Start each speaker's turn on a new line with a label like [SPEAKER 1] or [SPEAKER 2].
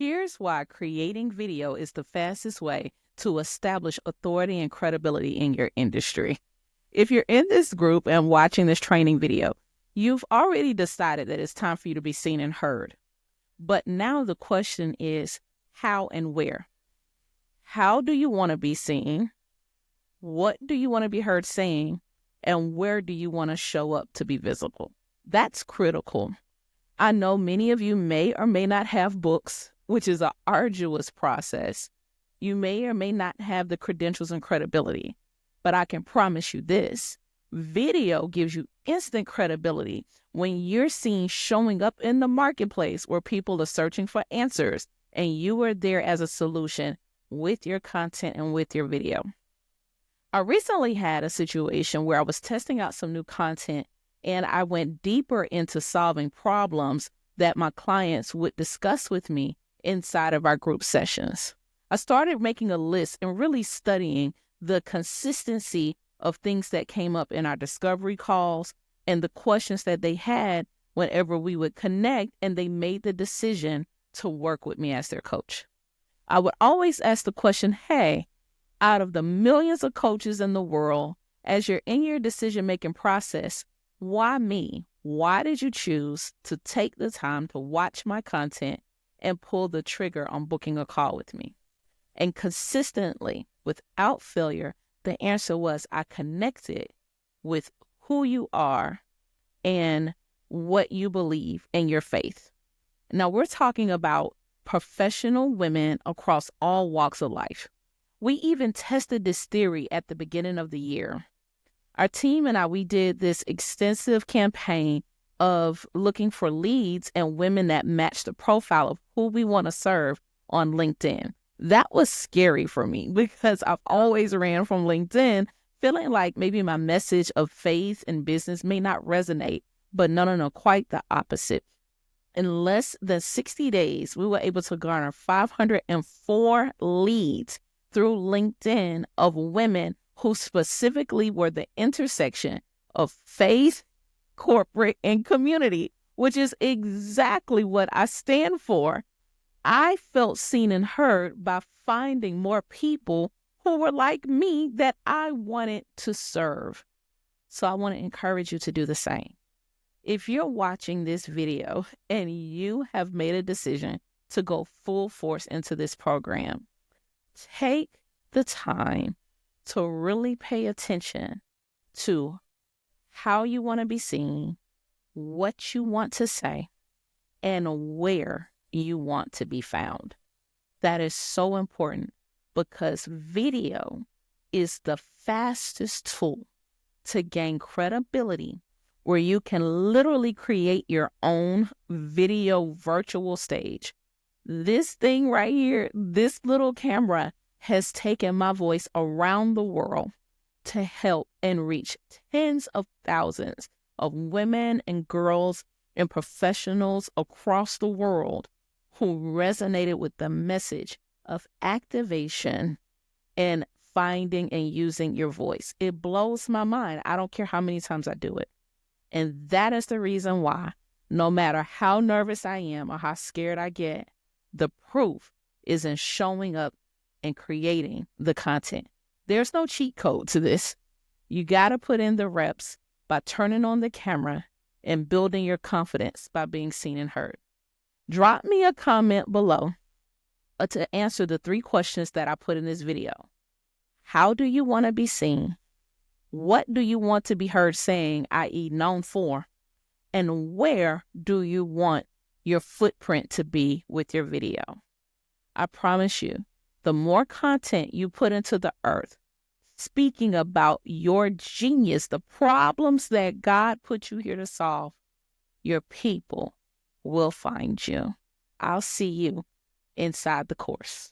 [SPEAKER 1] Here's why creating video is the fastest way to establish authority and credibility in your industry. If you're in this group and watching this training video, you've already decided that it's time for you to be seen and heard. But now the question is how and where. How do you want to be seen? What do you want to be heard saying? And where do you want to show up to be visible? That's critical. I know many of you may or may not have books, which is an arduous process. You may or may not have the credentials and credibility, but I can promise you this. Video gives you instant credibility when you're seen showing up in the marketplace where people are searching for answers and you are there as a solution with your content and with your video. I recently had a situation where I was testing out some new content and I went deeper into solving problems that my clients would discuss with me inside of our group sessions. I started making a list and really studying the consistency of things that came up in our discovery calls and the questions that they had whenever we would connect and they made the decision to work with me as their coach. I would always ask the question, hey, out of the millions of coaches in the world, as you're in your decision-making process, why me? Why did you choose to take the time to watch my content and pull the trigger on booking a call with me? And consistently, without failure, the answer was I connected with who you are and what you believe in your faith. Now, we're talking about professional women across all walks of life. We even tested this theory at the beginning of the year. Our team and I, we did this extensive campaign of looking for leads and women that match the profile of who we want to serve on LinkedIn. That was scary for me because I've always ran from LinkedIn feeling like maybe my message of faith and business may not resonate, but no, quite the opposite. In less than 60 days, we were able to garner 504 leads through LinkedIn of women who specifically were the intersection of faith, corporate, and community, which is exactly what I stand for. I felt seen and heard by finding more people who were like me that I wanted to serve. So I want to encourage you to do the same. If you're watching this video and you have made a decision to go full force into this program, take the time to really pay attention to how you want to be seen, what you want to say, and where you want to be found. That is so important because video is the fastest tool to gain credibility where you can literally create your own video virtual stage. This thing right here, this little camera has taken my voice around the world to help and reach tens of thousands of women and girls and professionals across the world who resonated with the message of activation and finding and using your voice. It blows my mind. I don't care how many times I do it. And that is the reason why, no matter how nervous I am or how scared I get, the proof is in showing up and creating the content. There's no cheat code to this. You got to put in the reps by turning on the camera and building your confidence by being seen and heard. Drop me a comment below to answer the 3 questions that I put in this video. How do you want to be seen? What do you want to be heard saying, i.e. known for? And where do you want your footprint to be with your video? I promise you, the more content you put into the earth, speaking about your genius, the problems that God put you here to solve, your people will find you. I'll see you inside the course.